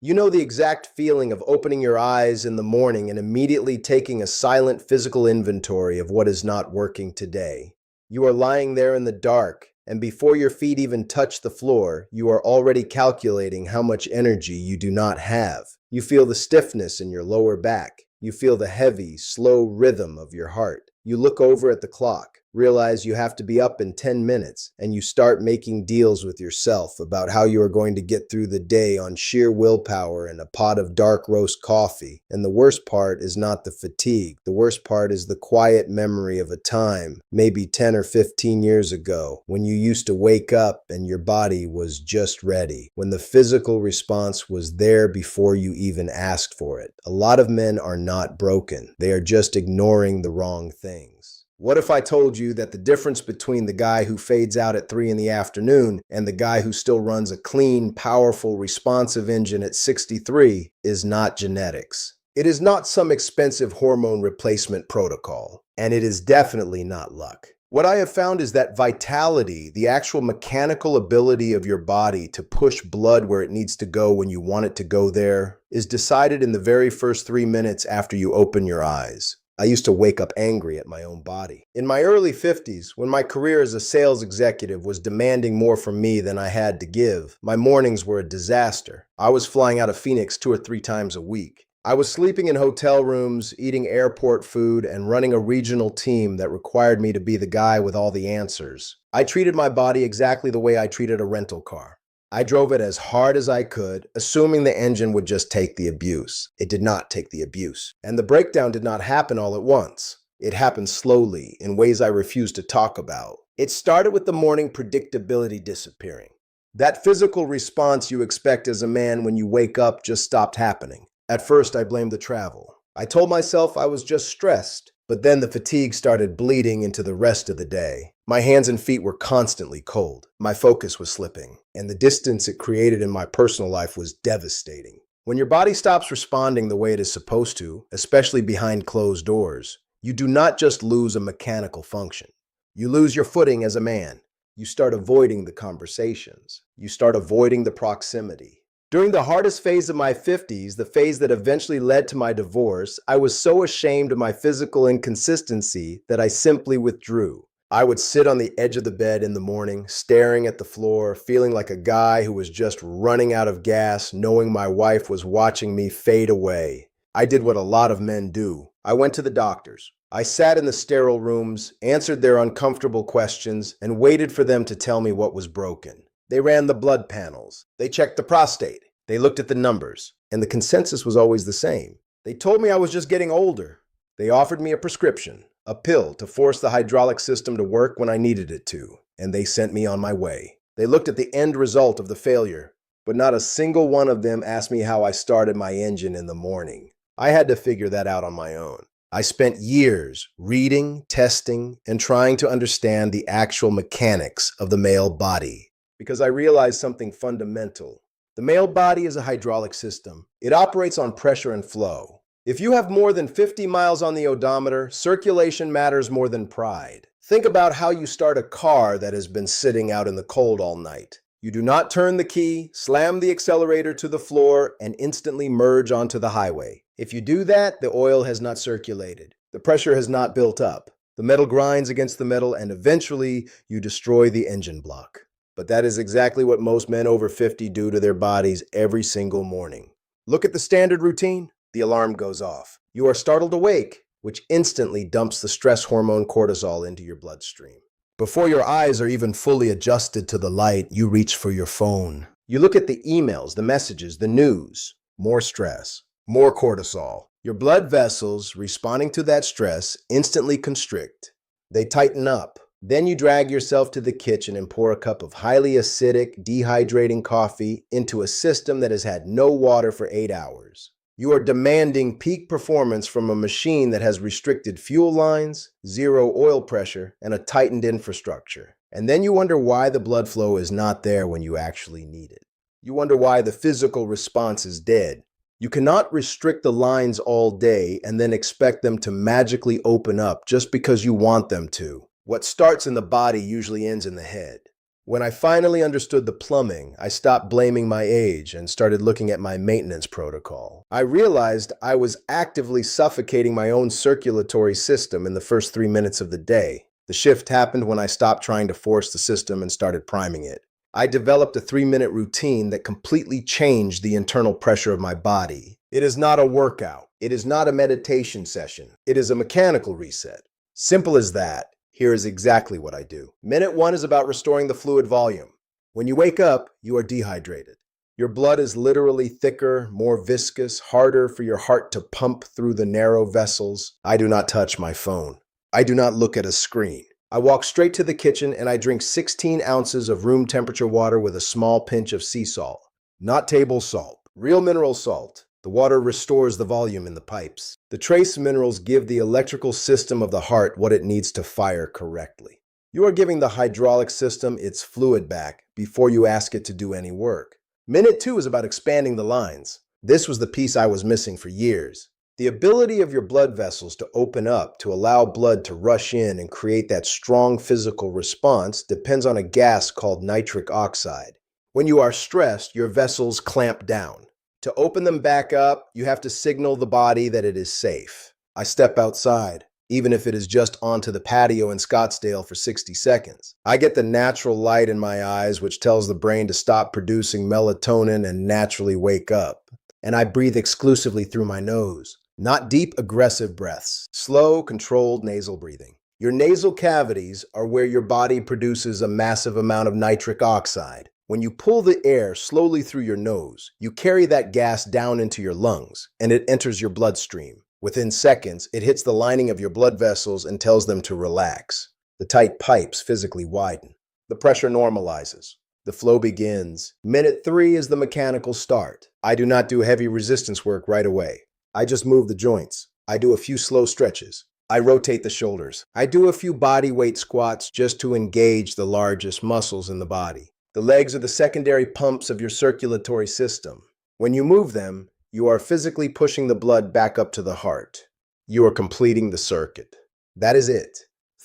You know the exact feeling of opening your eyes in the morning and immediately taking a silent physical inventory of what is not working today. You are lying there in the dark, and before your feet even touch the floor, you are already calculating how much energy you do not have. You feel the stiffness in your lower back. You feel the heavy, slow rhythm of your heart. You look over at the clock, realize you have to be up in 10 minutes, and you start making deals with yourself about how you are going to get through the day on sheer willpower and a pot of dark roast coffee. And the worst part is not the fatigue. The worst part is the quiet memory of a time, maybe 10 or 15 years ago, when you used to wake up and your body was just ready, when the physical response was there before you even asked for it. A lot of men are not broken. They are just ignoring the wrong things. What if I told you that the difference between the guy who fades out at 3 in the afternoon and the guy who still runs a clean, powerful, responsive engine at 63 is not genetics? It is not some expensive hormone replacement protocol, and it is definitely not luck. What I have found is that vitality, the actual mechanical ability of your body to push blood where it needs to go when you want it to go there, is decided in the very first 3 minutes after you open your eyes. I used to wake up angry at my own body. In my early 50s, when my career as a sales executive was demanding more from me than I had to give, my mornings were a disaster. I was flying out of Phoenix 2 or 3 times a week. I was sleeping in hotel rooms, eating airport food, and running a regional team that required me to be the guy with all the answers. I treated my body exactly the way I treated a rental car. I drove it as hard as I could, assuming the engine would just take the abuse. It did not take the abuse. And the breakdown did not happen all at once. It happened slowly, in ways I refuse to talk about. It started with the morning predictability disappearing. That physical response you expect as a man when you wake up just stopped happening. At first, I blamed the travel. I told myself I was just stressed. But then the fatigue started bleeding into the rest of the day. My hands and feet were constantly cold. My focus was slipping, and the distance it created in my personal life was devastating. When your body stops responding the way it is supposed to, especially behind closed doors, you do not just lose a mechanical function. You lose your footing as a man. You start avoiding the conversations. You start avoiding the proximity. During the hardest phase of my 50s, the phase that eventually led to my divorce, I was so ashamed of my physical inconsistency that I simply withdrew. I would sit on the edge of the bed in the morning, staring at the floor, feeling like a guy who was just running out of gas, knowing my wife was watching me fade away. I did what a lot of men do. I went to the doctors. I sat in the sterile rooms, answered their uncomfortable questions, and waited for them to tell me what was broken. They ran the blood panels. They checked the prostate. They looked at the numbers. And the consensus was always the same. They told me I was just getting older. They offered me a prescription, a pill to force the hydraulic system to work when I needed it to. And they sent me on my way. They looked at the end result of the failure, but not a single one of them asked me how I started my engine in the morning. I had to figure that out on my own. I spent years reading, testing, and trying to understand the actual mechanics of the male body. Because I realized something fundamental. The male body is a hydraulic system. It operates on pressure and flow. If you have more than 50 miles on the odometer, circulation matters more than pride. Think about how you start a car that has been sitting out in the cold all night. You do not turn the key, slam the accelerator to the floor, and instantly merge onto the highway. If you do that, the oil has not circulated. The pressure has not built up. The metal grinds against the metal, and eventually you destroy the engine block. But that is exactly what most men over 50 do to their bodies every single morning. Look at the standard routine. The alarm goes off. You are startled awake, which instantly dumps the stress hormone cortisol into your bloodstream. Before your eyes are even fully adjusted to the light, you reach for your phone. You look at the emails, the messages, the news. More stress, more cortisol. Your blood vessels, responding to that stress, instantly constrict. They tighten up. Then you drag yourself to the kitchen and pour a cup of highly acidic, dehydrating coffee into a system that has had no water for 8 hours. You are demanding peak performance from a machine that has restricted fuel lines, zero oil pressure, and a tightened infrastructure. And then you wonder why the blood flow is not there when you actually need it. You wonder why the physical response is dead. You cannot restrict the lines all day and then expect them to magically open up just because you want them to. What starts in the body usually ends in the head. When I finally understood the plumbing, I stopped blaming my age and started looking at my maintenance protocol. I realized I was actively suffocating my own circulatory system in the first 3 minutes of the day. The shift happened when I stopped trying to force the system and started priming it. I developed a 3-minute routine that completely changed the internal pressure of my body. It is not a workout. It is not a meditation session. It is a mechanical reset. Simple as that. Here is exactly what I do. Minute 1 is about restoring the fluid volume. When you wake up, you are dehydrated. Your blood is literally thicker, more viscous, harder for your heart to pump through the narrow vessels. I do not touch my phone. I do not look at a screen. I walk straight to the kitchen and I drink 16 ounces of room temperature water with a small pinch of sea salt. Not table salt, real mineral salt. The water restores the volume in the pipes. The trace minerals give the electrical system of the heart what it needs to fire correctly. You are giving the hydraulic system its fluid back before you ask it to do any work. Minute 2 is about expanding the lines. This was the piece I was missing for years. The ability of your blood vessels to open up to allow blood to rush in and create that strong physical response depends on a gas called nitric oxide. When you are stressed, your vessels clamp down. To open them back up, you have to signal the body that it is safe. I step outside, even if it is just onto the patio in Scottsdale for 60 seconds. I get the natural light in my eyes, which tells the brain to stop producing melatonin and naturally wake up. And I breathe exclusively through my nose. Not deep, aggressive breaths. Slow, controlled nasal breathing. Your nasal cavities are where your body produces a massive amount of nitric oxide. When you pull the air slowly through your nose, you carry that gas down into your lungs, and it enters your bloodstream. Within seconds, it hits the lining of your blood vessels and tells them to relax. The tight pipes physically widen. The pressure normalizes. The flow begins. Minute 3 is the mechanical start. I do not do heavy resistance work right away. I just move the joints. I do a few slow stretches. I rotate the shoulders. I do a few body weight squats just to engage the largest muscles in the body. The legs are the secondary pumps of your circulatory system. When you move them, you are physically pushing the blood back up to the heart. You are completing the circuit. That is it.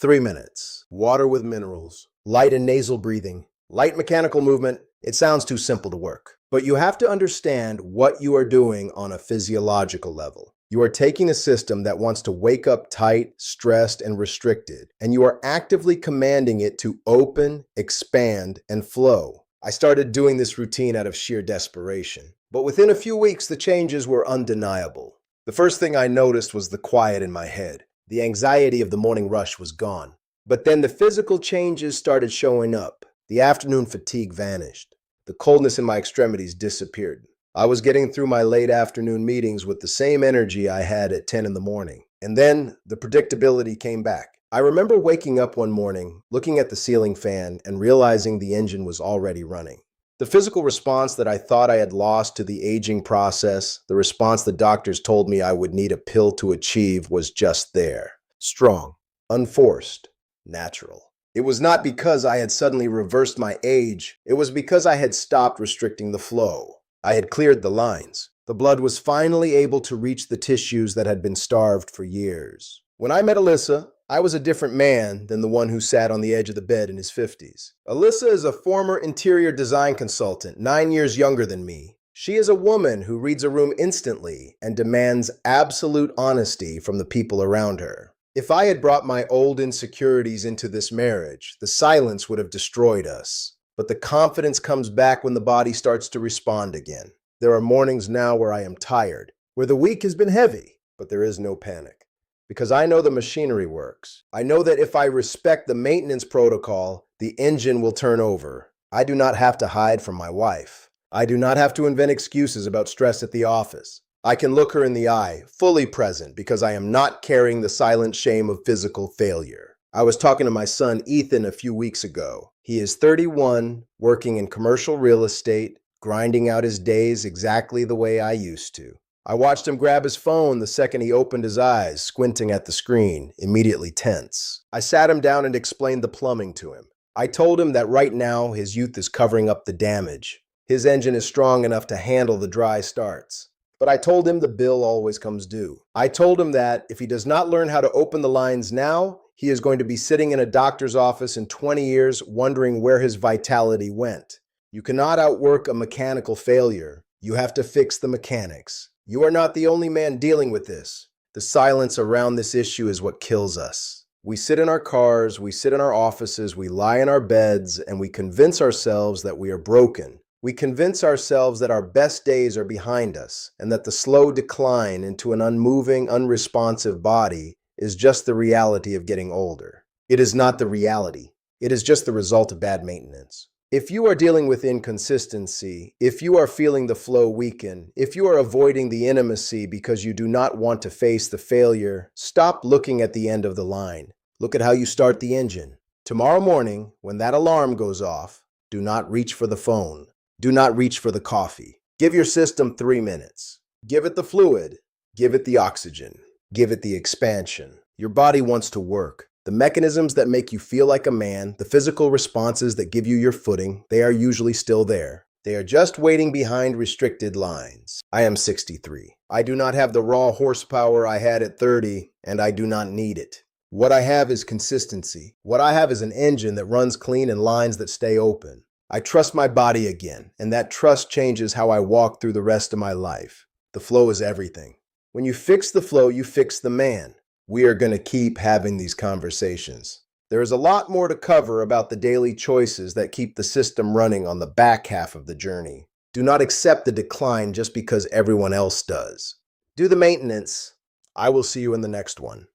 3 minutes. Water with minerals. Light and nasal breathing. Light mechanical movement. It sounds too simple to work. But you have to understand what you are doing on a physiological level. You are taking a system that wants to wake up tight, stressed, and restricted, and you are actively commanding it to open, expand, and flow. I started doing this routine out of sheer desperation. But within a few weeks, the changes were undeniable. The first thing I noticed was the quiet in my head. The anxiety of the morning rush was gone. But then the physical changes started showing up. The afternoon fatigue vanished. The coldness in my extremities disappeared. I was getting through my late afternoon meetings with the same energy I had at 10 in the morning. And then the predictability came back. I remember waking up one morning, looking at the ceiling fan, and realizing the engine was already running. The physical response that I thought I had lost to the aging process, the response the doctors told me I would need a pill to achieve, was just there. Strong, unforced, natural. It was not because I had suddenly reversed my age. It was because I had stopped restricting the flow. I had cleared the lines. The blood was finally able to reach the tissues that had been starved for years. When I met Alyssa, I was a different man than the one who sat on the edge of the bed in his 50s. Alyssa is a former interior design consultant, 9 years younger than me. She is a woman who reads a room instantly and demands absolute honesty from the people around her. If I had brought my old insecurities into this marriage, the silence would have destroyed us. But the confidence comes back when the body starts to respond again. There are mornings now where I am tired, where the week has been heavy, but there is no panic. Because I know the machinery works. I know that if I respect the maintenance protocol, the engine will turn over. I do not have to hide from my wife. I do not have to invent excuses about stress at the office. I can look her in the eye, fully present, because I am not carrying the silent shame of physical failure. I was talking to my son Ethan a few weeks ago. He is 31, working in commercial real estate, grinding out his days exactly the way I used to. I watched him grab his phone the second he opened his eyes, squinting at the screen, immediately tense. I sat him down and explained the plumbing to him. I told him that right now his youth is covering up the damage. His engine is strong enough to handle the dry starts. But I told him the bill always comes due. I told him that if he does not learn how to open the lines now, He is going to be sitting in a doctor's office in 20 years wondering where his vitality went. You cannot outwork a mechanical failure. You have to fix the mechanics. You are not the only man dealing with this. The silence around this issue is what kills us. We sit in our cars, we sit in our offices, we lie in our beds, and we convince ourselves that we are broken. We convince ourselves that our best days are behind us, and that the slow decline into an unmoving, unresponsive body is just the reality of getting older. It is not the reality. It is just the result of bad maintenance. If you are dealing with inconsistency, if you are feeling the flow weaken, if you are avoiding the intimacy because you do not want to face the failure, stop looking at the end of the line. Look at how you start the engine. Tomorrow morning, when that alarm goes off, do not reach for the phone. Do not reach for the coffee. Give your system 3 minutes. Give it the fluid. Give it the oxygen. Give it the expansion. Your body wants to work. The mechanisms that make you feel like a man, the physical responses that give you your footing, they are usually still there. They are just waiting behind restricted lines. I am 63. I do not have the raw horsepower I had at 30, and I do not need it. What I have is consistency. What I have is an engine that runs clean and lines that stay open. I trust my body again, and that trust changes how I walk through the rest of my life. The flow is everything. When you fix the flow, you fix the man. We are going to keep having these conversations. There is a lot more to cover about the daily choices that keep the system running on the back half of the journey. Do not accept the decline just because everyone else does. Do the maintenance. I will see you in the next one.